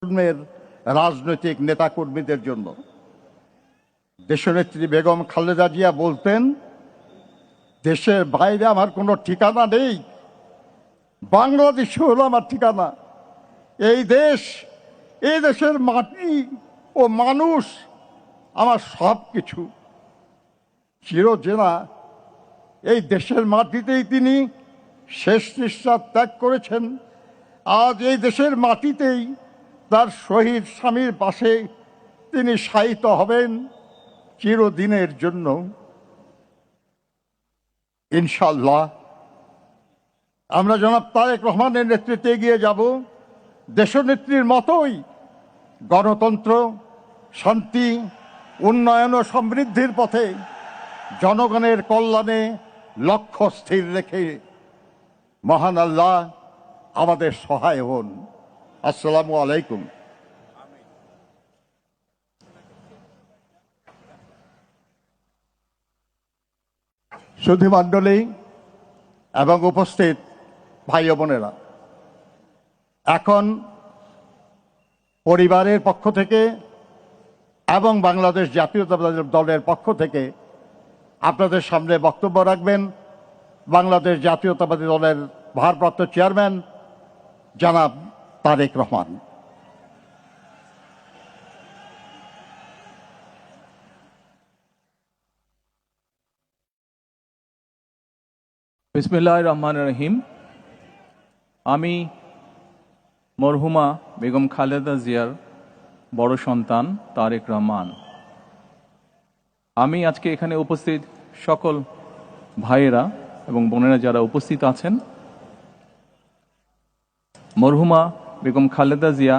ধর্মের রাজনৈতিক নেতাকর্মীদের জন্য। দেশনেত্রী বেগম খালেদা জিয়া বলতেন, দেশের বাইরে আমার কোনো ঠিকানা নেই, বাংলাদেশ হলো আমার ঠিকানা। এই দেশ, এই দেশের মাটি ও মানুষ আমার সব কিছু। চিরচেনা এই দেশের মাটিতেই তিনি শেষ নিঃশ্বাস ত্যাগ করেছেন। আজ এই দেশের মাটিতেই তার শহীদ স্বামীর পাশে তিনি শায়িত হবেন চিরদিনের জন্য, ইনশাআল্লাহ। আমরা জনাব তারেক রহমানের নেতৃত্বে এগিয়ে যাব দেশনেত্রীর মতোই গণতন্ত্র, শান্তি, উন্নয়ন ও সমৃদ্ধির পথে জনগণের কল্যাণে লক্ষ্য স্থির রেখে। মহান আল্লাহ আমাদের সহায় হন। আসসালামু আলাইকুম। সুধীমণ্ডলী এবং উপস্থিত ভাই ও বোনেরা, এখন পরিবারের পক্ষ থেকে এবং বাংলাদেশ জাতীয়তাবাদী দলের পক্ষ থেকে আপনাদের সামনে বক্তব্য রাখবেন বাংলাদেশ জাতীয়তাবাদী দলের ভারপ্রাপ্ত চেয়ারম্যান জনাব তারেক রহমান। বিসমিল্লাহির রহমানির রহিম। আমি মরহুমা বেগম খালেদা জিয়ার বড় সন্তান তারেক রহমান। আমি আজকে এখানে উপস্থিত সকল ভাইয়েরা এবং বোনেরা যারা উপস্থিত আছেন, মরহুমা বেগম খালেদা জিয়া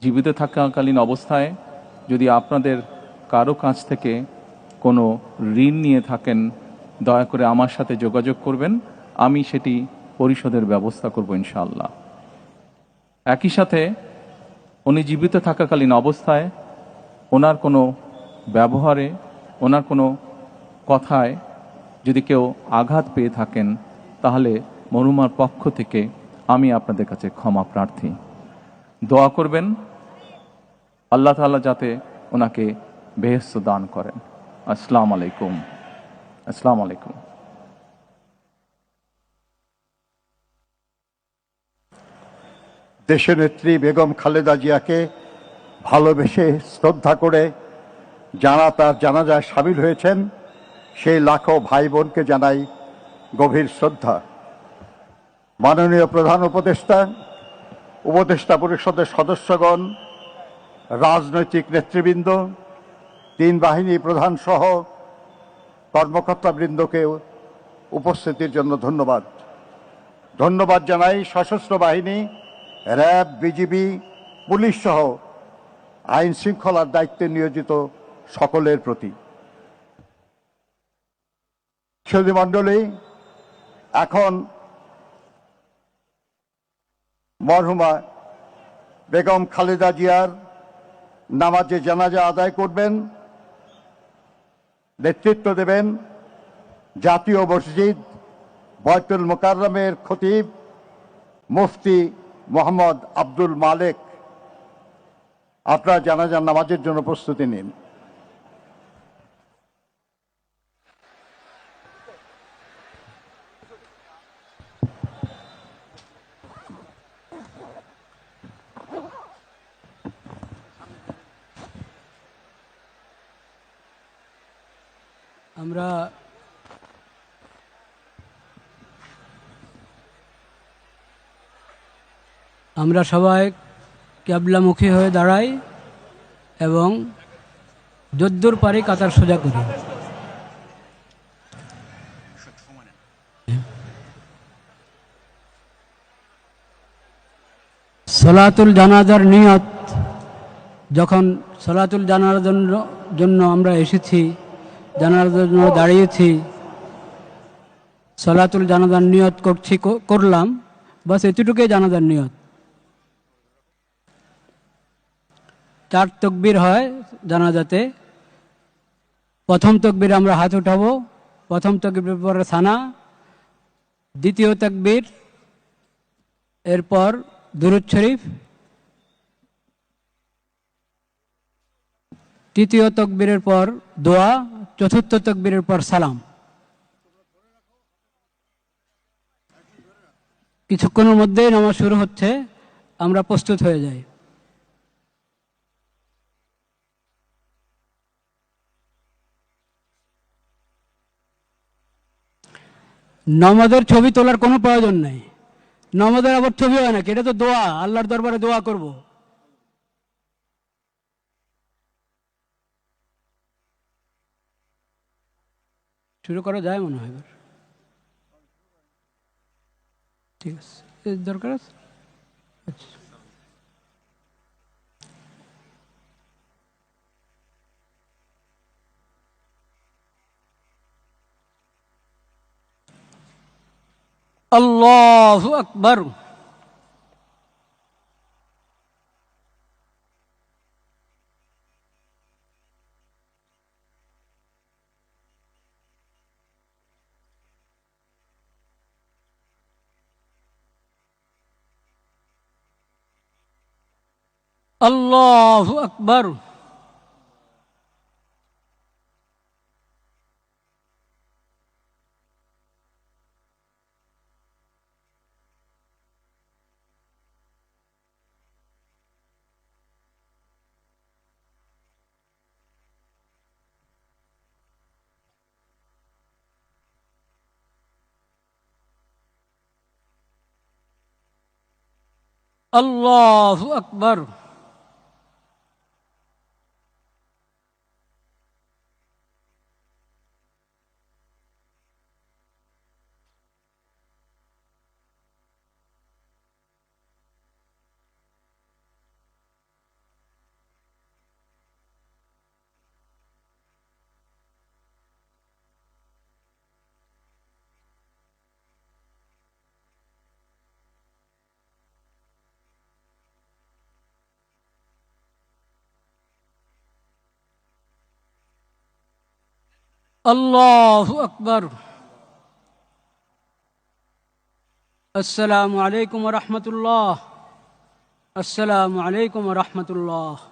জীবিত থাকাকালীন অবস্থায় যদি আপনাদের কারো কাছ থেকে কোনো ঋণ নিয়ে থাকেন, দয়া করে আমার সাথে যোগাযোগ করবেন, আমি সেটি পরিশোধের ব্যবস্থা করব ইনশাআল্লাহ। একই সাথে উনি জীবিত থাকাকালীন অবস্থায় ওনার কোনো ব্যবহারে, ওনার কোনো কথায় যদি কেউ আঘাত পেয়ে থাকেন, তাহলে মরহুমার পক্ষ থেকে আমি আপনাদের কাছে ক্ষমা প্রার্থী। দোয়া করবেন আল্লাহ তাআলা যাতে ওনাকে বেহেশত দান করেন। আসসালামু আলাইকুম। আসসালামু আলাইকুম। দেশনেত্রী বেগম খালেদা জিয়াকে ভালোবেসে শ্রদ্ধা করে যারা তার জানাজায় সামিল হয়েছেন, সেই লাখো ভাই বোনকে জানাই গভীর শ্রদ্ধা। মাননীয় প্রধান উপদেষ্টা, উপদেষ্টা পরিষদের সদস্যগণ, রাজনৈতিক নেতৃবৃন্দ, তিন বাহিনী প্রধান সহ কর্মকর্তাবৃন্দকে উপস্থিতির জন্য ধন্যবাদ। ধন্যবাদ জানাই সশস্ত্র বাহিনী, র্যাব, বিজিবি, পুলিশ সহ আইন শৃঙ্খলার দায়িত্বে নিয়োজিত সকলের প্রতি। সুধীমণ্ডলী, এখন মরহুমা বেগম খালেদা জিয়ার নামাজে জানাজা আদায় করবেন, নেতৃত্ব দেবেন জাতীয় মসজিদ বয়তুল মোকাররমের খতিব মুফতি মোহাম্মদ আব্দুল মালেক। আপনারা জানাজার নামাজের জন্য প্রস্তুতি নিন। আমরা সবাই ক্যাবলামুখী হয়ে দাঁড়াই এবং যদ্দূর পারি কাতার সোজা করি। সলাতুল জানাজার নিয়ত, যখন সলাতুল জানাজার জন্য আমরা এসেছি, জানাজার জন্য দাঁড়িয়েছি, সলাতুল জানাজার নিয়ত করলাম, বাস এতটুকুই জানাজার নিয়ত। 4 তাকবীর হয় জানাজাতে। প্রথম তাকবীর আমরা হাত উঠাবো, প্রথম তাকবীর পরে সানা, দ্বিতীয় তাকবীর, এরপর দুরূদ শরীফ, তৃতীয় তকবীরের পর দোয়া, চতুর্থ তকবীরের পর সালাম। কিছুক্ষণের মধ্যেই নামাজ শুরু হচ্ছে, আমরা প্রস্তুত হয়ে যাই। নামাজের ছবি তোলার কোনো প্রয়োজন নেই। নামাজের আবার ছবি হয় নাকি? এটা তো দোয়া, আল্লাহর দরবারে দোয়া করব। শুরু করা যায় মনে হয় এবার। ঠিক আছে, এর দরকার আছে। আচ্ছা। আল্লাহু আকবার। আল্লাহু আকবার। আল্লাহু আকবার। আল্লাহু আকবার। আসসালামু আলাইকুম ওয়া রাহমাতুল্লাহ। আসসালামু আলাইকুম ওয়া রাহমাতুল্লাহ।